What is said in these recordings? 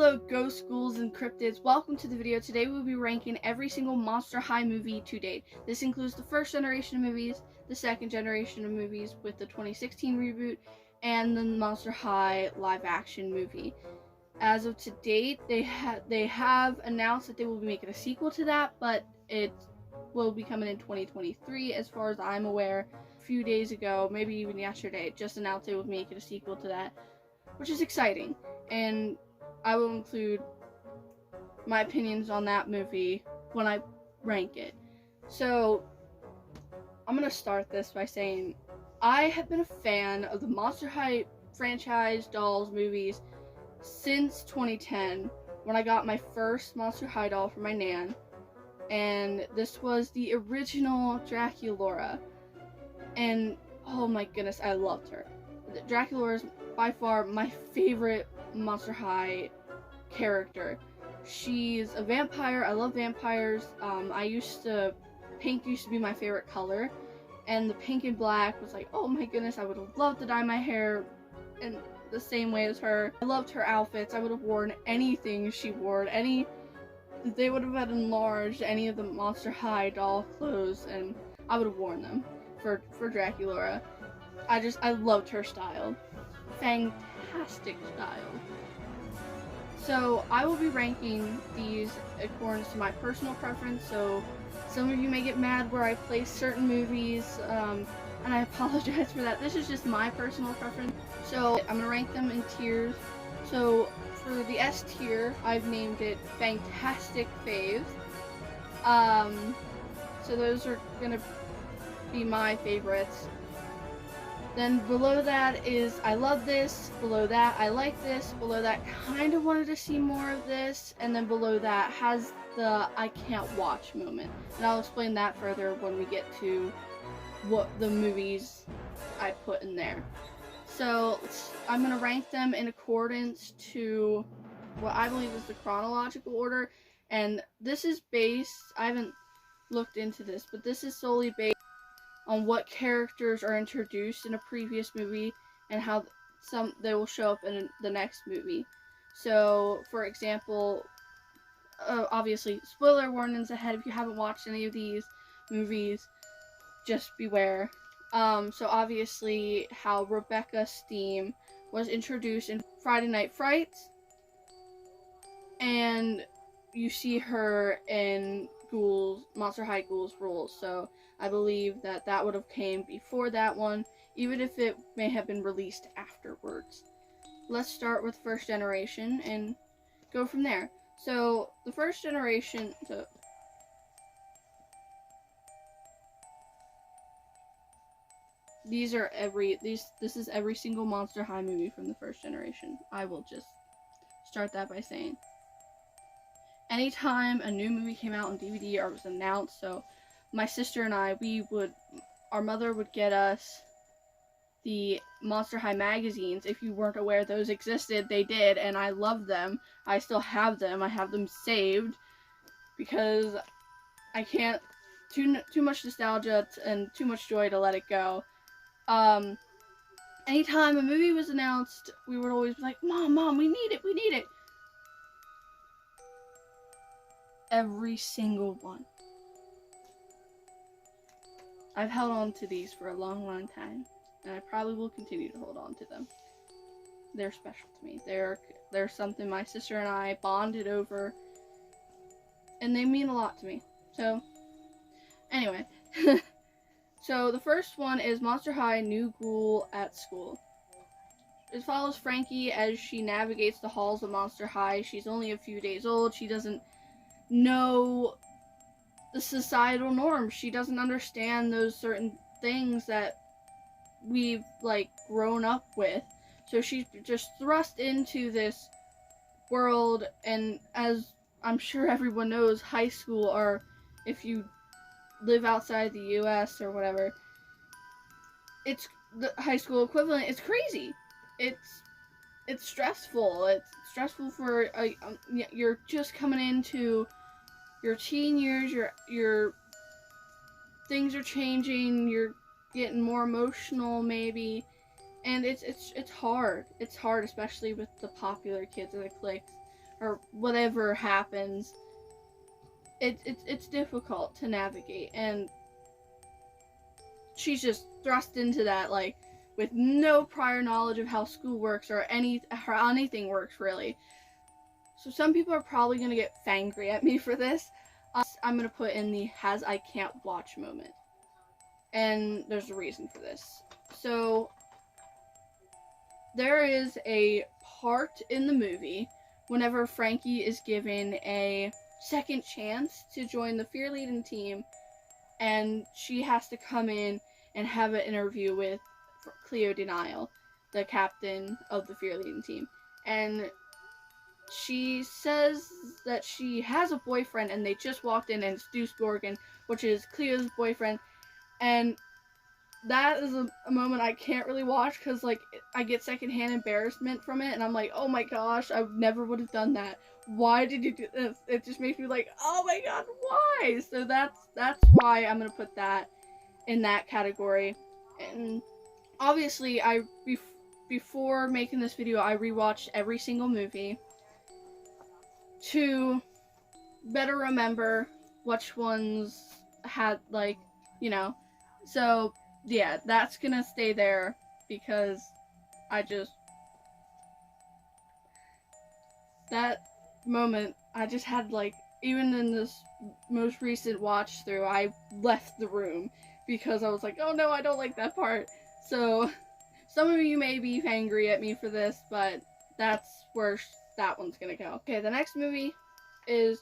Hello ghosts, ghouls, and cryptids. Welcome to the video. Today we'll be ranking every single Monster High movie to date. This includes the first generation of movies, the second generation of movies with the 2016 reboot, and the Monster High live action movie. As of to date, they have announced that they will be making a sequel to that, but it will be coming in 2023 as far as I'm aware. A few days ago, maybe even yesterday, it just announced they will be making a sequel to that, which is exciting. And I will include my opinions on that movie when I rank it. So, I'm going to start this by saying I have been a fan of the Monster High franchise dolls movies since 2010 when I got my first Monster High doll for my nan. And this was the original Draculaura. And oh my goodness, I loved her. Draculaura is by far my favorite Monster High character. She's a vampire. I love vampires. Pink used to be my favorite color, and the pink and black was like, oh my goodness, I would have loved to dye my hair in the same way as her. I loved her outfits. I would have worn anything she wore. They would have had enlarged any of the Monster High doll clothes, and I would have worn them for Draculaura. I loved her style. Fantastic style. So I will be ranking these according to my personal preference. So some of you may get mad where I place certain movies, and I apologize for that. This is just my personal preference. So I'm gonna rank them in tiers. So for the S tier, I've named it Fantastic Faves. So those are gonna be my favorites. Then below that is I love this, below that I like this, below that kind of wanted to see more of this, and then below that has the I can't watch moment. And I'll explain that further when we get to what the movies I put in there. So I'm going to rank them in accordance to what I believe is the chronological order, and this is based, I haven't looked into this, but this is solely based on what characters are introduced in a previous movie and how they will show up in the next movie. So, for example, obviously, spoiler warnings ahead if you haven't watched any of these movies, just beware. So obviously, how Rebecca Steam was introduced in Friday Night Frights, and you see her in Monster High Ghouls Rules. So I believe that would have came before that one, even if it may have been released afterwards. Let's start with first generation and go from there. So the first generation, this is every single Monster High movie from the first generation. I will just start that by saying, anytime a new movie came out on DVD or was announced, so my sister and I, our mother would get us the Monster High magazines. If you weren't aware those existed, they did, and I loved them. I still have them. I have them saved because I can't, too much nostalgia and too much joy to let it go. Anytime a movie was announced, we would always be like, Mom, we need it. Every single one. I've held on to these for a long time, and I probably will continue to hold on to them. They're special to me. They're something my sister and I bonded over, and they mean a lot to me. So, anyway. So, the first one is Monster High New Ghoul at School. It follows Frankie as she navigates the halls of Monster High. She's only a few days old. She doesn't know the societal norms. She doesn't understand those certain things that we've grown up with. So she's just thrust into this world, and as I'm sure everyone knows, high school, or if you live outside the US or whatever, it's the high school equivalent. It's crazy. It's stressful. It's stressful for you're just coming into your teen years, your things are changing, you're getting more emotional maybe, and it's hard. It's hard, especially with the popular kids or the cliques or whatever happens, it's difficult to navigate, and she's just thrust into that, like, with no prior knowledge of how school works or how anything works, really. So some people are probably going to get fangry at me for this. I'm going to put in the has I can't watch moment. And there's a reason for this. So there is a part in the movie whenever Frankie is given a second chance to join the cheerleading team, and she has to come in and have an interview with Cleo Denial, the captain of the cheerleading team. And she says that she has a boyfriend, and they just walked in, and it's Deuce Gorgon, which is Cleo's boyfriend. And that is a moment I can't really watch, because, like, I get secondhand embarrassment from it, and I'm like, oh my gosh, I never would have done that. Why did you do this? It just makes me like, oh my god, why? So that's why I'm gonna put that in that category. And obviously, before making this video, I rewatched every single movie to better remember which ones had, like, you know. So yeah, that's gonna stay there, because that moment, I just had, like, even in this most recent watch through, I left the room because I was like, oh no, I don't like that part. So some of you may be angry at me for this, but that's where that one's gonna go. Okay, the next movie is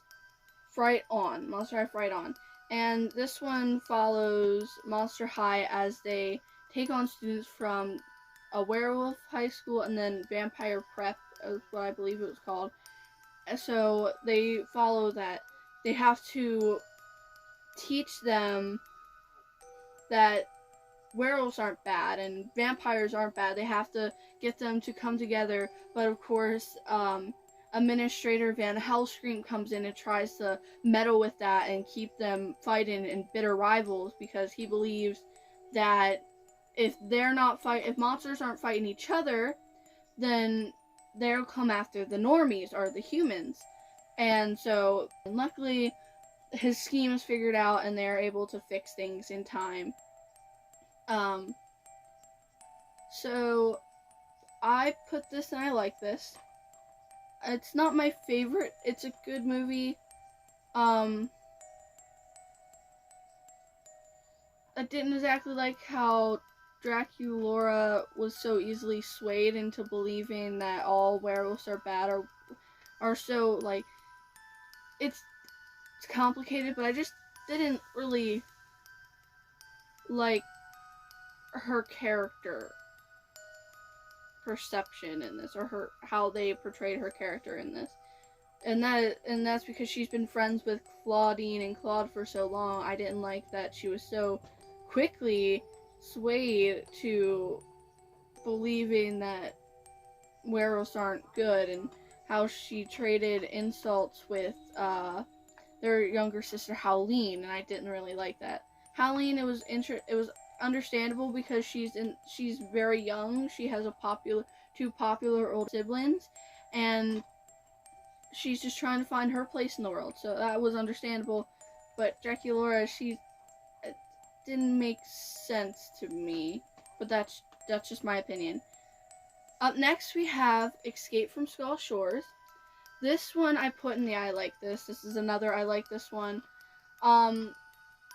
Fright On, Monster High Fright On. And this one follows Monster High as they take on students from a werewolf high school and then vampire prep, is what I believe it was called. So they follow that. They have to teach them that werewolves aren't bad and vampires aren't bad. They have to get them to come together. But of course, Administrator Van Helscream comes in and tries to meddle with that and keep them fighting and bitter rivals, because he believes that if monsters aren't fighting each other, then they'll come after the normies, or the humans. And so luckily his scheme is figured out and they're able to fix things in time. So I put this, and I like this. It's not my favorite. It's a good movie. I didn't exactly like how Draculaura was so easily swayed into believing that all werewolves are bad, or are so, like, it's complicated, but I just didn't really like her character perception in this, or how they portrayed her character in this. And that's because she's been friends with Claudine and Claude for so long. I didn't like that she was so quickly swayed to believing that werewolves aren't good, and how she traded insults with their younger sister Howleen, and I didn't really like that. Howleen, it was understandable because she's very young. She has two popular older siblings, and she's just trying to find her place in the world, so that was understandable. But Draculaura, it didn't make sense to me, but that's just my opinion. Up next, we have Escape from Skull Shores. This one I put in the I like this. This is another I like this one.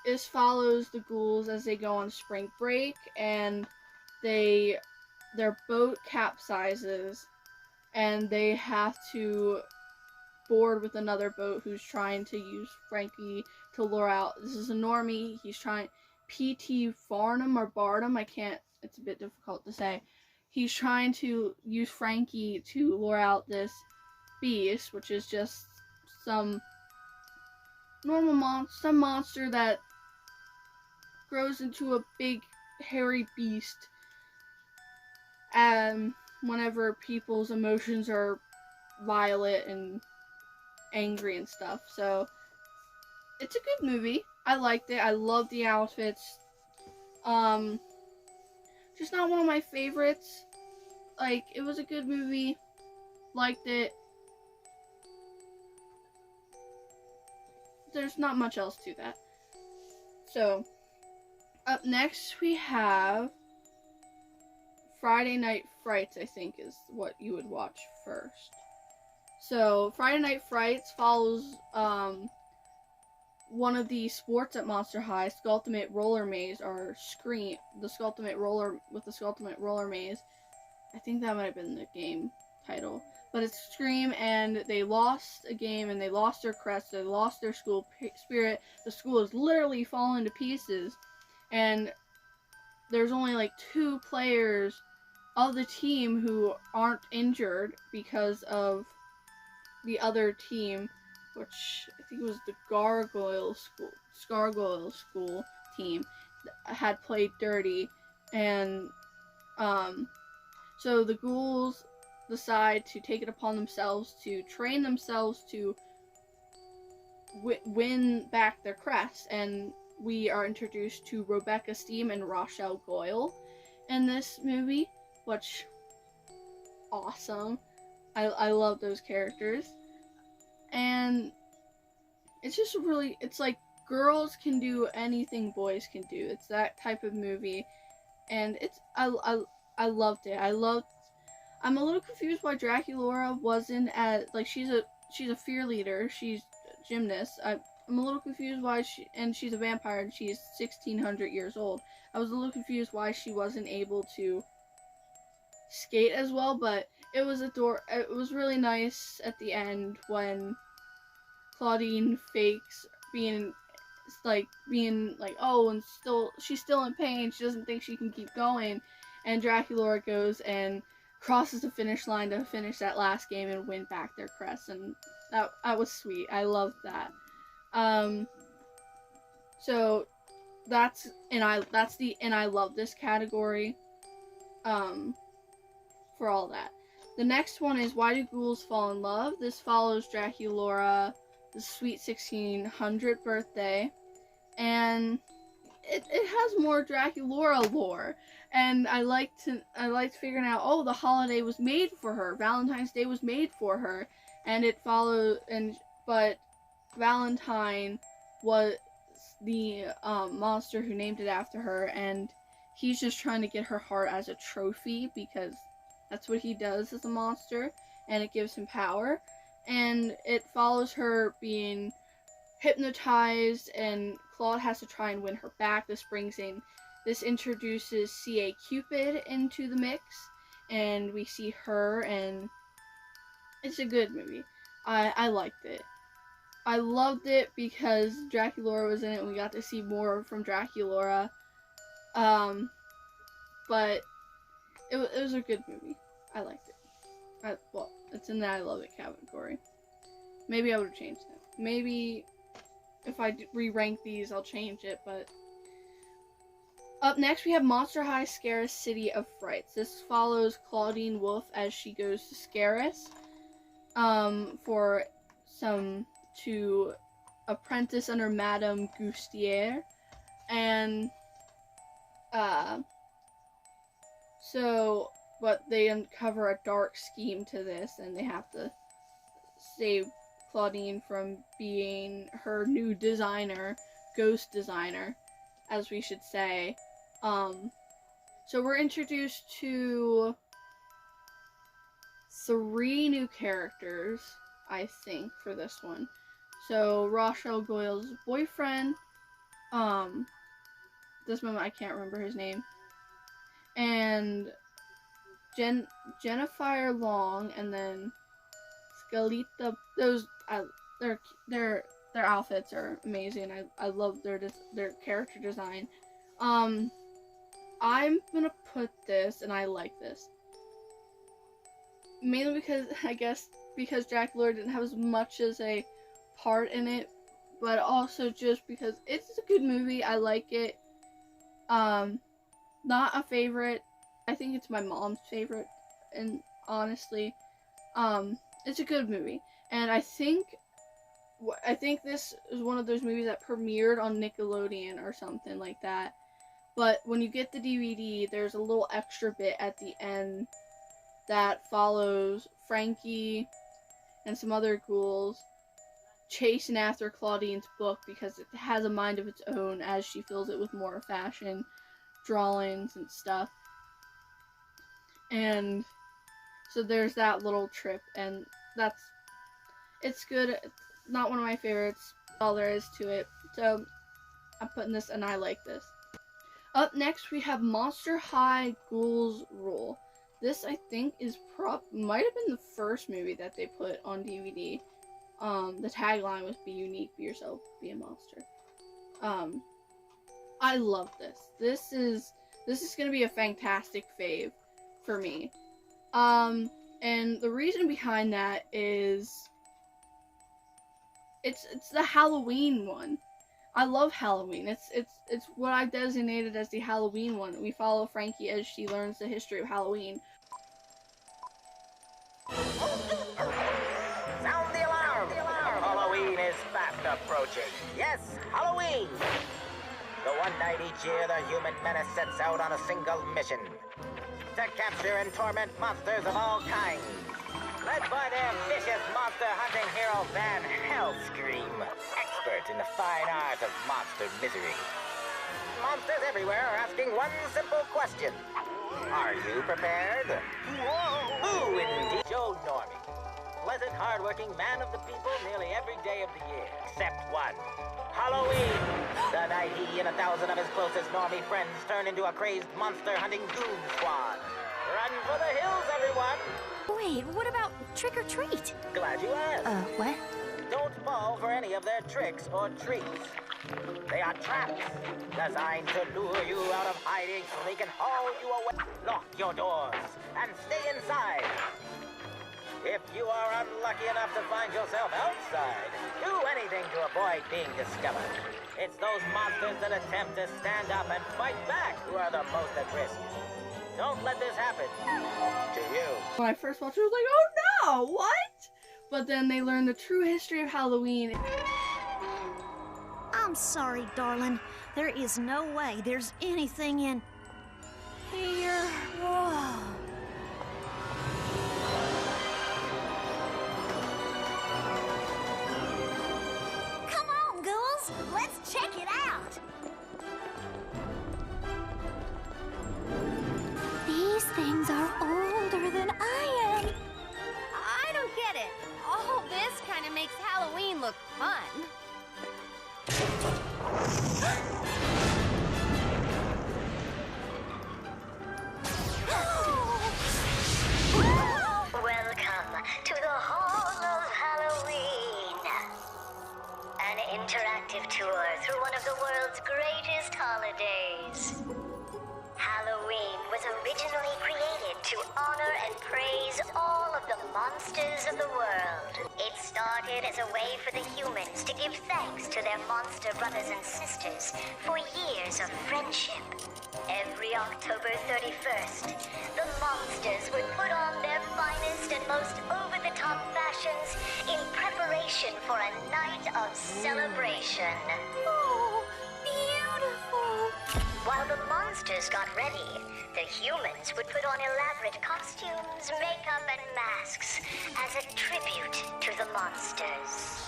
This follows the ghouls as they go on spring break, and their boat capsizes, and they have to board with another boat who's trying to use Frankie to lure out. This is a normie. He's trying P.T. Farnham or Bardham. It's a bit difficult to say. He's trying to use Frankie to lure out this beast, which is just some monster that grows into a big hairy beast whenever people's emotions are violent and angry and stuff. So it's a good movie. I liked it. I love the outfits. Just not one of my favorites. Like, it was a good movie. Liked it. there's not much else to that. So, up next we have Friday Night Frights, I think is what you would watch first. So, Friday Night Frights follows one of the sports at Monster High, Skulltimate Roller Maze, or Scream, the Skulltimate Roller Maze. I think that might have been the game title. But it's Scream, and they lost a game, and they lost their crest, they lost their school spirit. The school is literally falling to pieces, and there's only like 2 players of the team who aren't injured because of the other team, which I think it was the Gargoyle School team, had played dirty, and so the ghouls decide to take it upon themselves to train themselves to win back their crest, and we are introduced to Rebecca Steam and Rochelle Goyle in this movie, which awesome. I love those characters, and it's just really, it's like girls can do anything boys can do. It's that type of movie, and it's I loved it. I'm a little confused why Draculaura wasn't at, like, she's a fear leader, she's a gymnast. I'm a little confused why she's a vampire and she's 1600 years old. I was a little confused why she wasn't able to skate as well, but it was really nice at the end when Claudine fakes being like, oh, and she's still in pain, she doesn't think she can keep going, and Draculaura goes and crosses the finish line to finish that last game and win back their crest, and that was sweet. I loved that. So I love this category for all that. The next one is Why Do Ghouls Fall in Love? This follows Draculaura, the sweet 1600 birthday, and it has more Draculaura lore, and I liked figuring out, oh, the holiday was made for her, Valentine's Day was made for her, and but Valentine was the monster who named it after her, and he's just trying to get her heart as a trophy because that's what he does as a monster, and it gives him power. And it follows her being hypnotized, and Claude has to try and win her back. This introduces C.A. Cupid into the mix, and we see her, and it's a good movie. I liked it. I loved it because Draculaura was in it, and we got to see more from Draculaura. But it was a good movie. I liked it. Well, it's in the I love it category. Maybe I would have changed that. Maybe if I re-rank these, I'll change it, but... Up next, we have Monster High Scaris City of Frights. This follows Claudine Wolfe as she goes to Scaris to apprentice under Madame Goustier, and but they uncover a dark scheme to this, and they have to save Claudine from being her new designer, ghost designer, as we should say. So we're introduced to 3 new characters, I think, for this one. So Rochelle Goyle's boyfriend, this moment I can't remember his name, and Jennifer Long, and then Scalita. Their outfits are amazing. I love their character design. I'm gonna put this, and I like this mainly because Draculaura didn't have as much as a part in it, but also just because it's a good movie. I like it. Not a favorite. I think it's my mom's favorite, and honestly, it's a good movie. And I think this is one of those movies that premiered on Nickelodeon or something like that. But when you get the DVD, there's a little extra bit at the end that follows Frankie and some other ghouls chasing after Claudine's book because it has a mind of its own as she fills it with more fashion drawings and stuff. And so there's that little trip, and it's good. It's not one of my favorites. All there is to it. So I'm putting this, and I like this. Up next, we have Monster High Ghouls Rule. This, I think, might have been the first movie that they put on DVD. The tagline was "Be unique, be yourself, be a monster." I love this. This is gonna be a fantastic fave for me. And the reason behind that is it's the Halloween one. I love Halloween. It's what I designated as the Halloween one. We follow Frankie as she learns the history of Halloween. Sound the alarm! Halloween is fast approaching. Yes, Halloween! The one night each year the human menace sets out on a single mission. To capture and torment monsters of all kinds. Led by their vicious monster hunting hero Van Hellscream, expert in the fine art of monster misery. Monsters everywhere are asking one simple question. Are you prepared? Who indeed? Joe Normie. Pleasant, hard-working man of the people nearly every day of the year. Except one. Halloween! The night he and 1,000 of his closest Normie friends turn into a crazed monster-hunting goon squad. Run for the hills, everyone! Wait, what about trick or treat? Glad you asked. What? Don't fall for any of their tricks or treats. They are traps designed to lure you out of hiding so they can haul you away. Lock your doors and stay inside. If you are unlucky enough to find yourself outside, do anything to avoid being discovered. It's those monsters that attempt to stand up and fight back who are the most at risk. Don't let this happen to you. When I first watched it, I was like, oh no, what? But then they learned the true history of Halloween. I'm sorry, darling. There is no way there's anything in here. Whoa. Come on, ghouls. Let's check it out. These things are older than I am. I don't get it. All this kind of makes Halloween look fun. Welcome to the Hall of Halloween. An interactive tour through one of the world's greatest holidays. Halloween was originally created to honor and praise all of the monsters of the world. It started as a way for the humans to give thanks to their monster brothers and sisters for years of friendship. Every October 31st, the monsters would put on their finest and most over-the-top fashions in preparation for a night of celebration. Oh, beautiful. While the monsters got ready, the humans would put on elaborate costumes, makeup, and masks as a tribute to the monsters.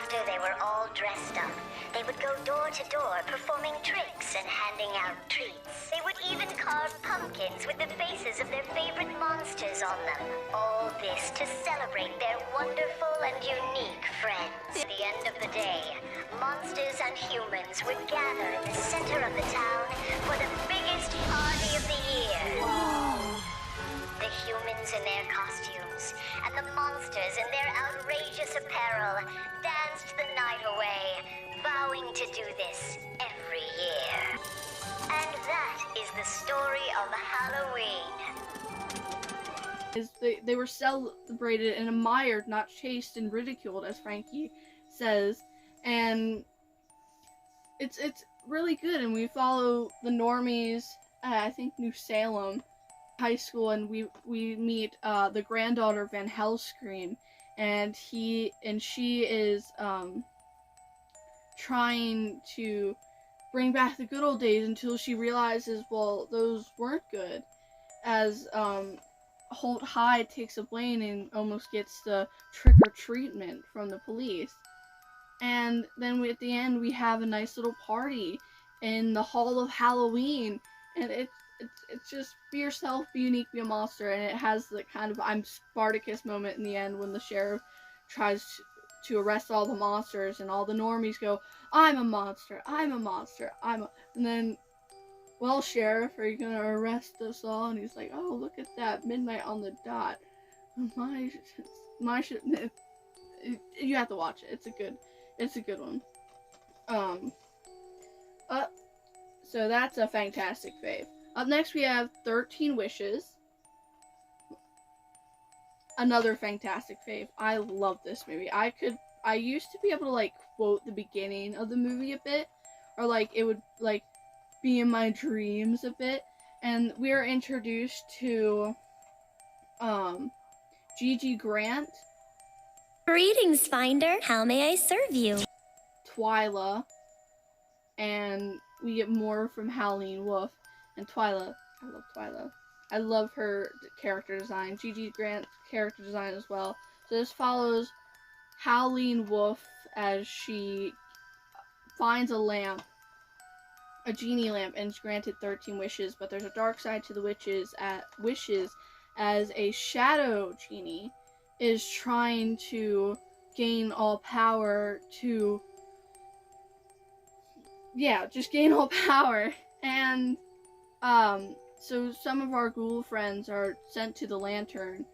After they were all dressed up, they would go door to door performing tricks and handing out treats. They would even carve pumpkins with the faces of their favorite monsters on them. All this to celebrate their wonderful and unique friends. At the end of the day, monsters and humans would gather in the center of the town for the biggest party of the year. Whoa. The humans in their costumes and the monsters in their outrageous apparel danced the night away, vowing to do this every year. And that is the story of Halloween. They were celebrated and admired, not chased and ridiculed, as Frankie says. And it's really good, and we follow the normies at, I think, New Salem High School, and we meet the granddaughter of Van Hellscream, and she is trying to bring back the good old days until she realizes, well, those weren't good, as Holt Hyde takes a blame and almost gets the trick-or-treatment from the police. And then at the end, we have a nice little party in the Hall of Halloween. And it's just be yourself, be unique, be a monster. And it has the kind of I'm Spartacus moment in the end when the sheriff tries to arrest all the monsters and all the normies go, I'm a monster, I'm a monster, and then, well, sheriff, are you gonna arrest us all? And he's like, oh, look at that, midnight on the dot. You have to watch it. It's a good one. So that's a fantastic fave. Up next we have 13 Wishes. Another fantastic fave. I love this movie. I used to be able to like quote the beginning of the movie a bit, or like it would like be in my dreams a bit. And we are introduced to Gigi Grant, Greetings, Finder. How may I serve you? Twyla, and we get more from Howleen Wolf. And Twyla, I love Twyla. I love her character design. Gigi Grant's character design as well. So this follows Howleen Wolf as she finds a lamp, a genie lamp, and is granted 13 wishes. But there's a dark side to the wishes as a shadow genie is trying to gain all power to, just gain all power. And so some of our ghoul friends are sent to the lantern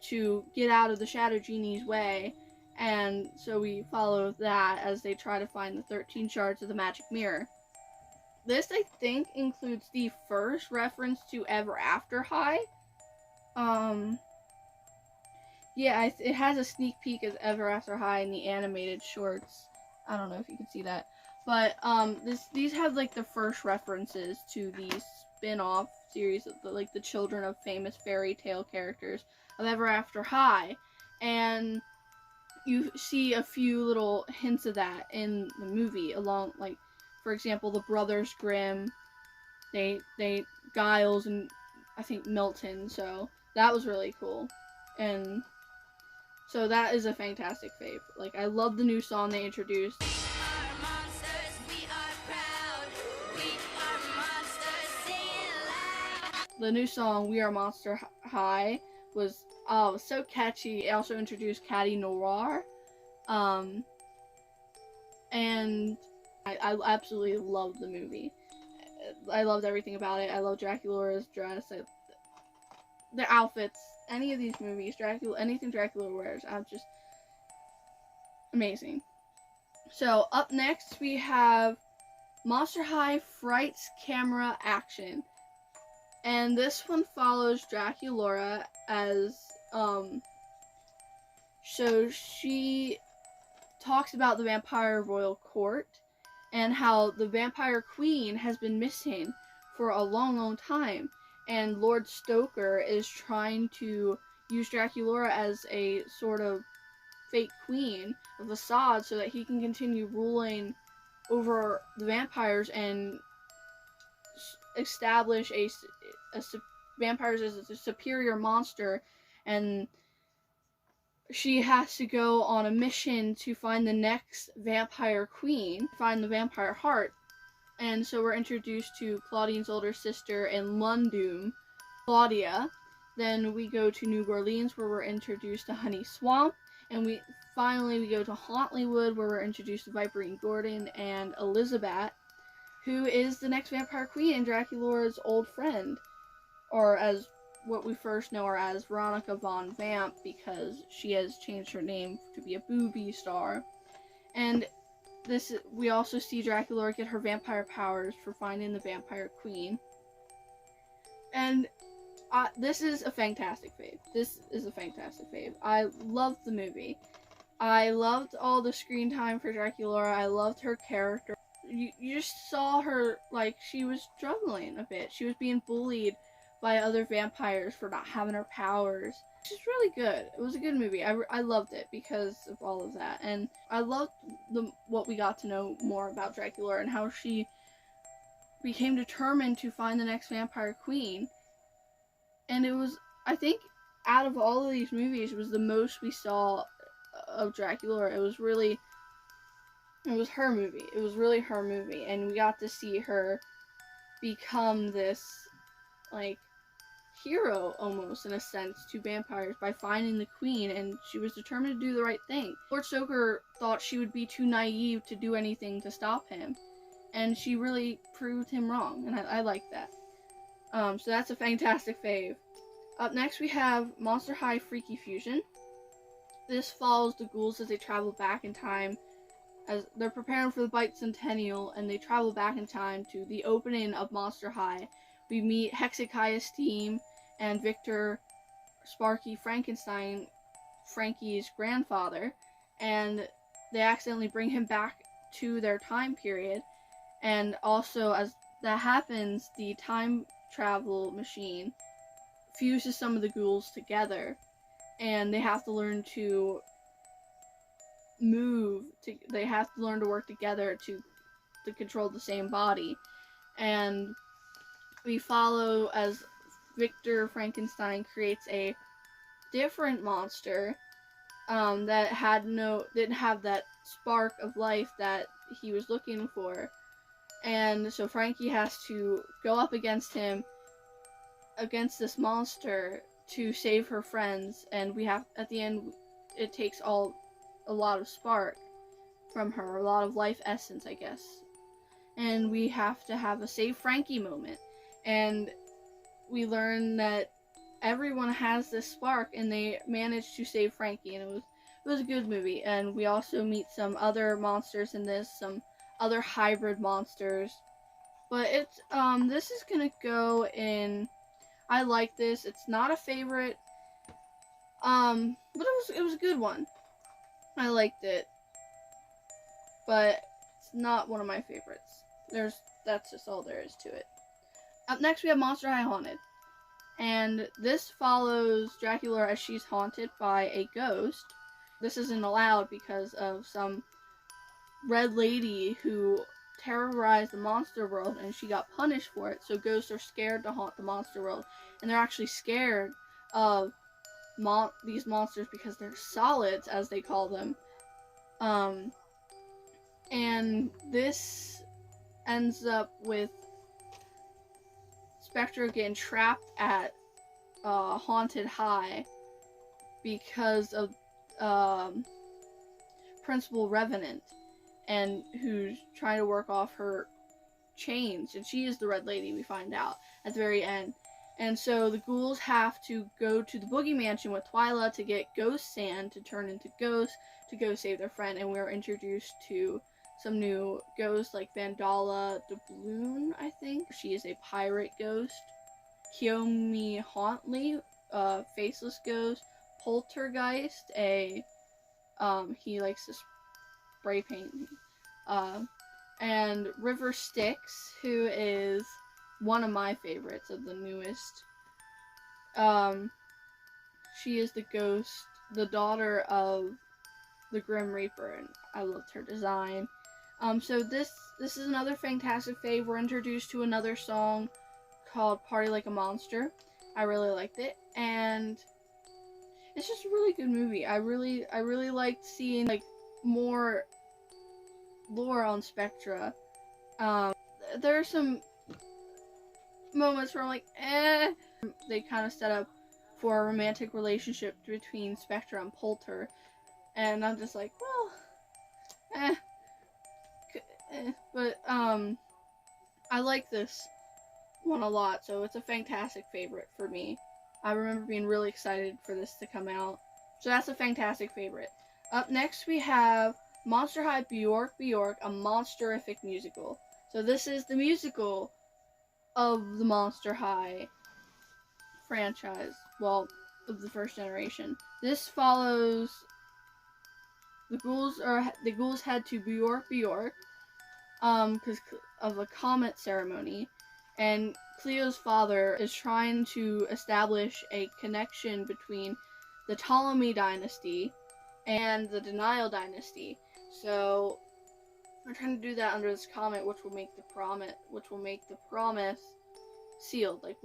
to get out of the shadow genie's way, and so we follow that as they try to find the 13 shards of the magic mirror. This, I think, includes the first reference to Ever After High. It has a sneak peek of Ever After High in the animated shorts. I don't know if you can see that. But these have like the first references to these spin-off series of the children of famous fairy tale characters of Ever After High, and you see a few little hints of that in the movie, along, like, for example, the Brothers Grimm, they Giles and I think Milton, so that was really cool. And so that is a fantastic fave. Like, I love the new song they introduced. The new song, We Are Monster High, was so catchy. It also introduced Caddy Noir. And I absolutely loved the movie. I loved everything about it. I love Dracula's dress. Their outfits. Any of these movies, anything Dracula wears, I'm just amazing. So, up next we have Monster High Frights Camera Action. And this one follows Draculaura as, so she talks about the Vampire Royal Court and how the Vampire Queen has been missing for a long, long time. And Lord Stoker is trying to use Draculaura as a sort of fake queen, a facade, so that he can continue ruling over the vampires and establish vampires as a superior monster. And she has to go on a mission to find the next vampire queen, find the vampire heart. And so we're introduced to Claudine's older sister in London, Claudia. Then we go to New Orleans, where we're introduced to Honey Swamp. And we go to Hauntlywood, where we're introduced to Viperine Gordon and Elizabeth, who is the next vampire queen and Draculaura's old friend. Or as what we first know her as, Veronica Von Vamp, because she has changed her name to be a booby star. And we also see Draculaura get her vampire powers for finding the vampire queen. And this is a fantastic fave. This is a fantastic fave. I loved the movie. I loved all the screen time for Draculaura. I loved her character. You just saw her, like, she was struggling a bit. She was being bullied by other vampires for not having her powers. It's just really good. It was a good movie. I loved it because of all of that. And I loved what we got to know more about Draculaura and how she became determined to find the next vampire queen. And it was, I think out of all of these movies, it was the most we saw of Dracula. It was her movie. It was really her movie, and we got to see her become this, like, hero almost, in a sense, to vampires by finding the queen, and she was determined to do the right thing. Lord Stoker thought she would be too naive to do anything to stop him, and she really proved him wrong, and I like that. So that's a fantastic fave. Up next we have Monster High Freaky Fusion. This follows the ghouls as they travel back in time, as they're preparing for the Bicentennial, and they travel back in time to the opening of Monster High. We meet Hezekiah's team and Victor Sparky Frankenstein, Frankie's grandfather, and they accidentally bring him back to their time period. And also, as that happens, the time travel machine fuses some of the ghouls together, and they have to learn to they have to learn to work together to control the same body. And we follow as Victor Frankenstein creates a different monster that didn't have that spark of life that he was looking for. And so Frankie has to go up against this monster to save her friends, and at the end it takes a lot of spark from her, a lot of life essence, I guess. And we have to have a save Frankie moment. And we learn that everyone has this spark, and they manage to save Frankie, and it was a good movie. And we also meet some other monsters in this, some other hybrid monsters. But it's this is gonna go in. I like this. It's not a favorite, but it was a good one. I liked it, but it's not one of my favorites. That's just all there is to it. Up next we have Monster High Haunted, and this follows Dracula as she's haunted by a ghost. This isn't allowed because of some red lady who terrorized the monster world, and she got punished for it. So ghosts are scared to haunt the monster world, and they're actually scared of these monsters because they're solids, as they call them. And this ends up with Spectra getting trapped at Haunted High because of Principal Revenant, and who's trying to work off her chains, and she is the Red Lady, we find out at the very end. And so the ghouls have to go to the Boogie Mansion with Twyla to get ghost sand to turn into ghosts to go save their friend, and we're introduced to some new ghosts like Vandala Doubloon, I think. She is a pirate ghost. Kiyomi Hauntley, faceless ghost. Poltergeist, he likes to spray paint. And River Styx, who is one of my favorites of the newest. She is the ghost, the daughter of the Grim Reaper, and I loved her design. So this is another fantastic fave. We're introduced to another song called Party Like a Monster. I really liked it, and it's just a really good movie. I really liked seeing like more lore on Spectra. There are some moments where I'm like, eh. They kind of set up for a romantic relationship between Spectra and Polter, and I'm just like, well, but I like this one a lot, so it's a fantastic favorite for me. I remember being really excited for this to come out, so that's a fantastic favorite. Up next we have Monster High Bjork, a Monsterific musical. So this is the musical of the Monster High franchise, well, of the first generation. This follows the ghouls head to Bjork, because of a comet ceremony, and Cleo's father is trying to establish a connection between the Ptolemy dynasty and the Denial dynasty. So we're trying to do that under this comet, which will make the promise sealed. Like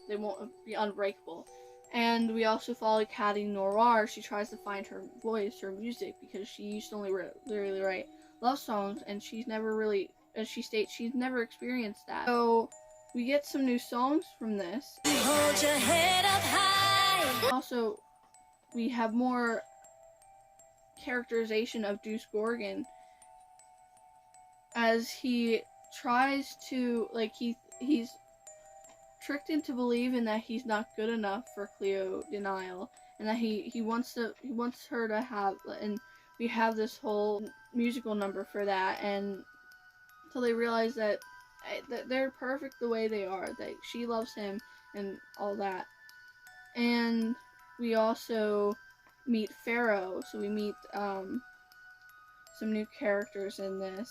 they won't be unbreakable. And we also follow Caddy Noir. She tries to find her voice, her music, because she used to only literally write love songs, and she's never really, as she states, she's never experienced that. So we get some new songs from this. Hold your head up high. Also, we have more characterization of Deuce Gorgon as he tries to, like, he's tricked into believing that he's not good enough for Cleo Denial, and that he wants her to have, and we have this whole musical number for that, and until they realize that they're perfect the way they are, that she loves him and all that. And we also meet Pharaoh, so we meet some new characters in this.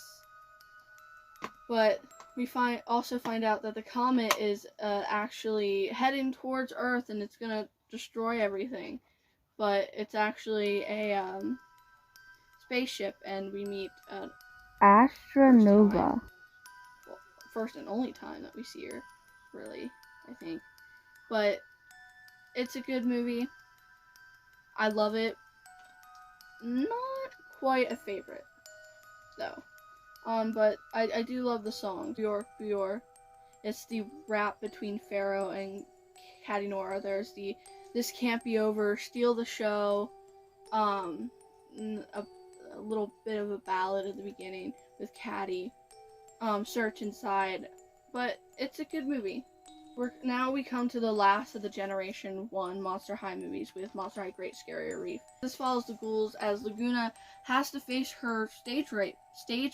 But we also find out that the comet is actually heading towards Earth, and it's gonna destroy everything. But it's actually a spaceship, and we meet Astronova. First and only time that we see her, really, I think. But it's a good movie. I love it. Not quite a favorite, though. But I do love the song, Bjork Bjork. It's the rap between Pharaoh and Caddy Noir. There's the This Can't Be Over, Steal the Show, a little bit of a ballad at the beginning with Caddy, Search Inside. But it's a good movie. Now we come to the last of the Generation 1 Monster High movies with Monster High Great Scary Reef. This follows the ghouls as Laguna has to face her stage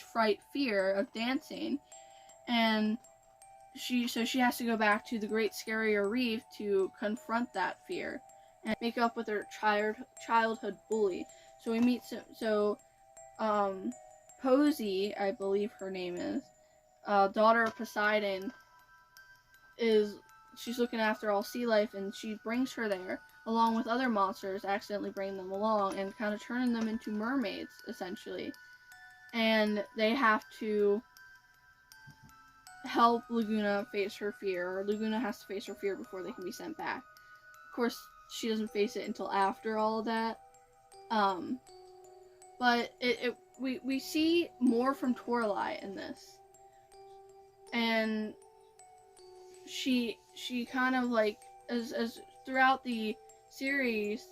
fright fear of dancing, and she has to go back to the Great Scary Reef to confront that fear and make up with her childhood bully. So we meet Posey, I believe her name is, daughter of Poseidon, she's looking after all sea life, and she brings her there along with other monsters, accidentally bringing them along and kind of turning them into mermaids, essentially. And they have to help Laguna face her fear, or Laguna has to face her fear before they can be sent back. Of course, she doesn't face it until after all of that. But we see more from Toralei in this. And she kind of, like, as throughout the series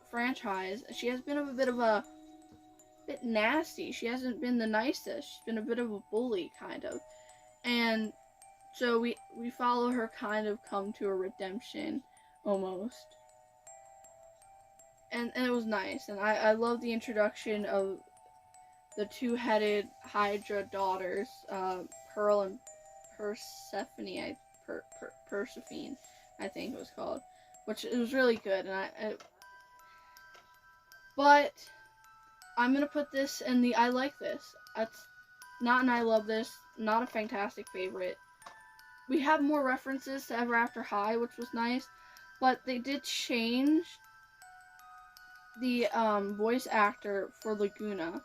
franchise, she has been a bit nasty. She hasn't been the nicest. She's been a bit of a bully, kind of. And so we follow her kind of come to a redemption, almost. And it was nice. And I love the introduction of the two-headed Hydra daughters, Pearl and Persephone, Persephone, I think it was called, which it was really good. And but I'm gonna put this in the I like this. That's not an I love this. Not a fantastic favorite. We have more references to Ever After High, which was nice, but they did change the voice actor for Laguna,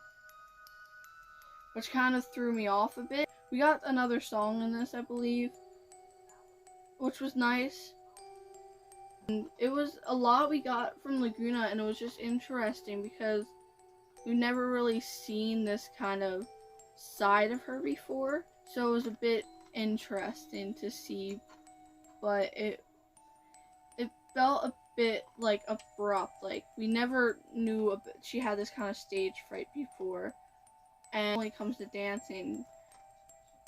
which kind of threw me off a bit. We got another song in this, I believe, which was nice. And it was a lot we got from Laguna, and it was just interesting because we've never really seen this kind of side of her before. So it was a bit interesting to see, but it felt a bit, like, abrupt. Like, we never knew she had this kind of stage fright before, and when it comes to dancing,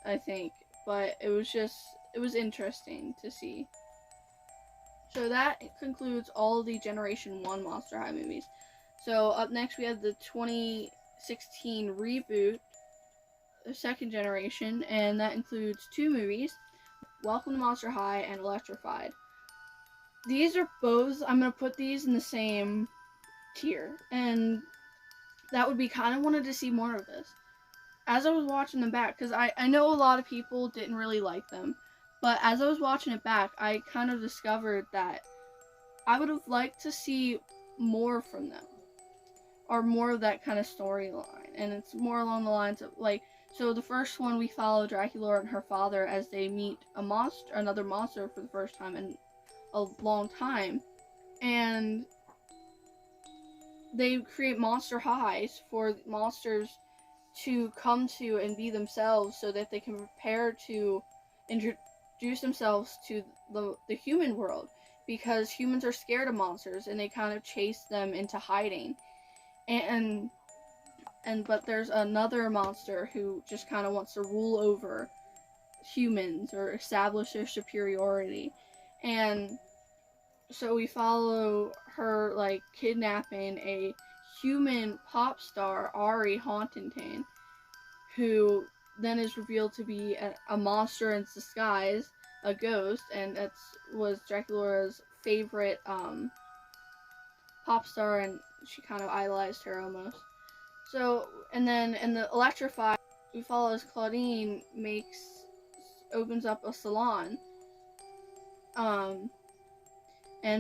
I think. But it was interesting to see. So that concludes all the Generation 1 Monster High movies. So up next we have the 2016 reboot, the second generation, and that includes 2 movies, Welcome to Monster High and Electrified. These are both, I'm going to put these in the same tier, and that would be kind of wanted to see more of this. As I was watching them back, because I know a lot of people didn't really like them, but as I was watching it back, I kind of discovered that I would have liked to see more from them, or more of that kind of storyline, and it's more along the lines of, like, so the first one we follow Dracula and her father as they meet another monster for the first time in a long time, and they create monster highs for monsters to come to and be themselves, so that they can prepare to introduce themselves to the human world, because humans are scared of monsters and they kind of chase them into hiding. But there's another monster who just kind of wants to rule over humans or establish their superiority. And so we follow her, like, kidnapping a human pop star, Ari Hauntington, who then is revealed to be a monster in disguise, a ghost, and that was Dracula's favorite pop star, and she kind of idolized her almost. So, and then in the Electrify, we follow as Claudine opens up a salon. And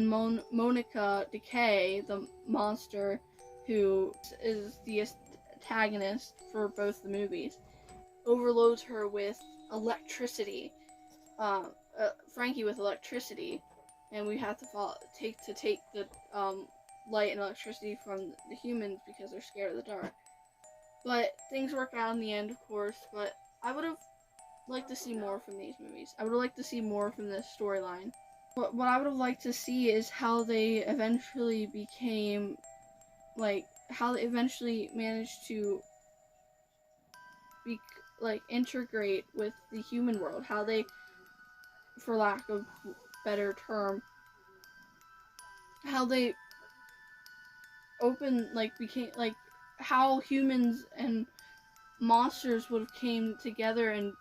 Monica Decay, the monster who is the antagonist for both the movies, overloads her with electricity. Frankie with electricity, and we have to take the light and electricity from the humans because they're scared of the dark. But things work out in the end, of course. But I would have liked to see more from these movies. I would have liked to see more from this storyline. What I would have liked to see is how they eventually became, like, how they eventually managed to integrate with the human world. How they, for lack of a better term, how they became, how humans and monsters would have came together, and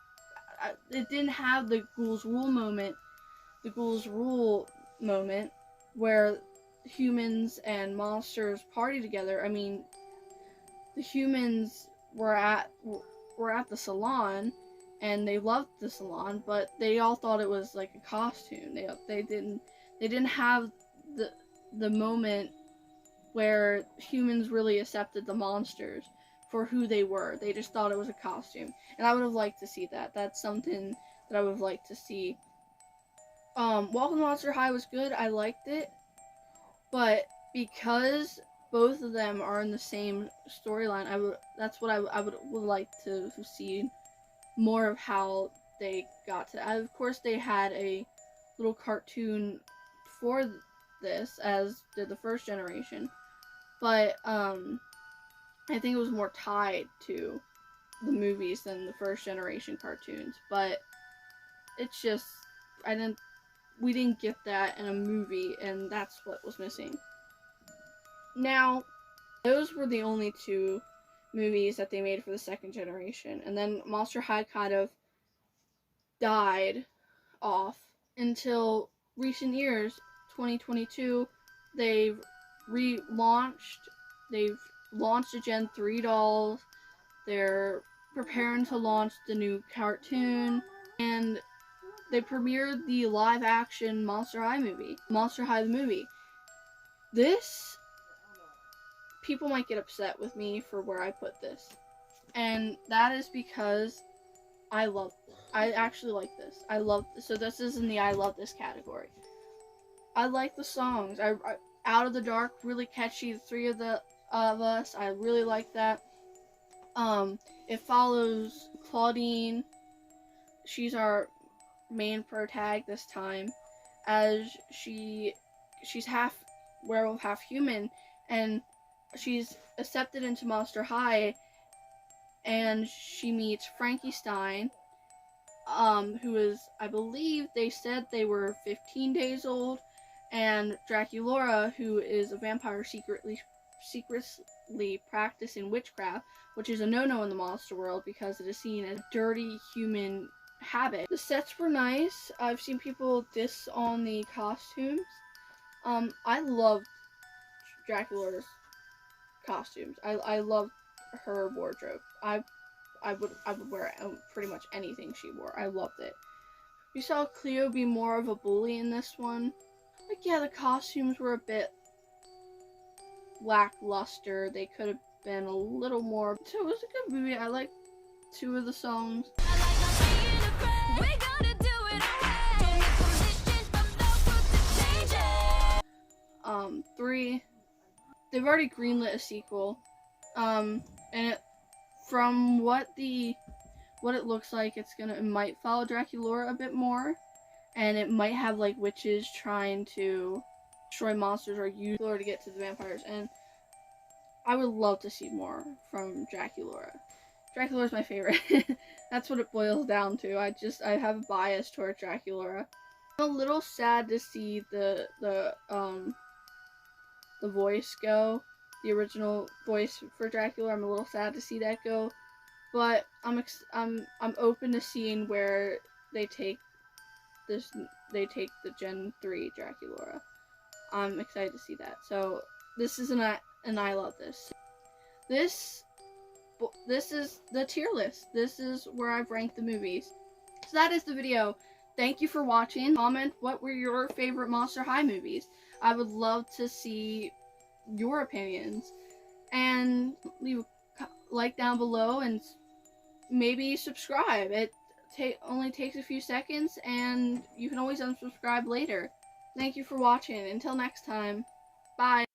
it didn't have the ghouls rule moment where humans and monsters party together. I mean, the humans were at the salon and they loved the salon, but they all thought it was like a costume. They didn't have the moment where humans really accepted the monsters for who they were. They just thought it was a costume. And I would have liked to see that. That's something that I would have liked to see. Welcome to Monster High was good. I liked it. But because both of them are in the same storyline, that's what I would like to see more of, how they got to. Of course, they had a little cartoon for this, as did the first generation. But I think it was more tied to the movies than the first generation cartoons. But it's just, we didn't get that in a movie, and that's what was missing. Now, those were the only two movies that they made for the second generation, and then Monster High kind of died off until recent years. 2022, they've launched a Gen 3 dolls. They're preparing to launch the new cartoon, and they premiered the live-action Monster High movie, Monster High the movie. This, people might get upset with me for where I put this, and that is because I actually like this. So this is in the I love this category. I like the songs. Out of the Dark, really catchy. The three of us, I really like that. It follows Claudine. She's our main protag this time, as she's half werewolf, half human, and she's accepted into Monster High, and she meets Frankenstein, who is, I believe they said they were 15 days old, and Draculaura, who is a vampire secretly practicing witchcraft, which is a no-no in the monster world because it is seen as a dirty human habit. The sets were nice. I've seen people diss on the costumes. I loved Draculaura's costumes. I loved her wardrobe. I would wear pretty much anything she wore. I loved it. We saw Cleo be more of a bully in this one. Like, yeah, the costumes were a bit lackluster. They could have been a little more. So it was a good movie. I liked two of the songs. 3. They've already greenlit a sequel. And from what it looks like, it might follow Draculaura a bit more, and it might have like witches trying to destroy monsters or use Draculaura to get to the vampires. And I would love to see more from Draculaura. Draculaura's my favorite. That's what it boils down to. I have a bias towards Draculaura. I'm a little sad to see the voice go, the original voice for Dracula. I'm a little sad to see that go, but I'm open to seeing where they take the Gen 3 Draculaura. I'm excited to see that. So this is and I love this. This is the tier list. This is where I've ranked the movies. So that is the video. Thank you for watching. Comment what were your favorite Monster High movies. I would love to see your opinions. And leave a like down below and maybe subscribe. It only takes a few seconds and you can always unsubscribe later. Thank you for watching. Until next time. Bye.